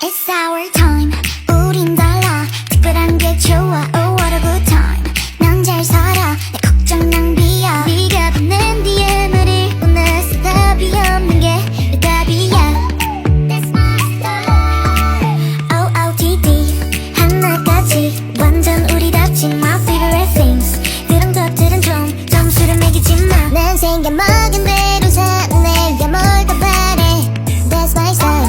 It's our time. 우린 달라. 특별한 게 좋아. Oh what a good time. 난 잘 살아. 내 걱정 낭비야. 네가 보낸 DM을 보냈어. 답이 없는 게 내 답이야. That's my style. OOTD 하나까지 완전 우리답지. My favorite things. 그런 것들은 좀 점수를 매기지 마. 난 생겨먹은 대로 사네. 내가 뭘 더 바래. That's my style.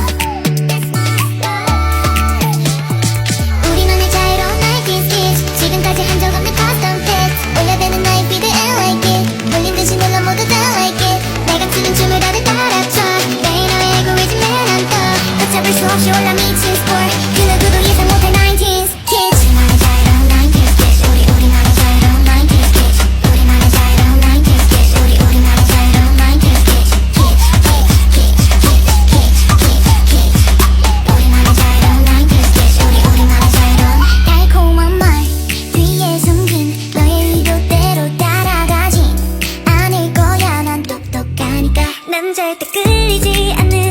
지금까지 한 적 없는 custom fit. 올려대는 나의 feed and like it. 몰린 듯이 눌러 모두 다 like it. 내가 추는 춤을 다들 따라춰. 매일 너의 알고리즘에 난 떠. 걷잡을 수 없이 올라 미친 sport. 그 누구도 예상 못할 90s kids. 우리만의 자유로운 90s kids. 우리만의 자유로운 90s kids. 우리만의 자유로운 90s kids. 우리만의 자유로운 90s kids. 우리만의 자유로운 90s kids. 우리만의 자유로운 달콤한 말 뒤에 숨긴 너의 의도대로 따라가진 않을 거야. 난 똑똑하니까. 난 절대 끌리지 않는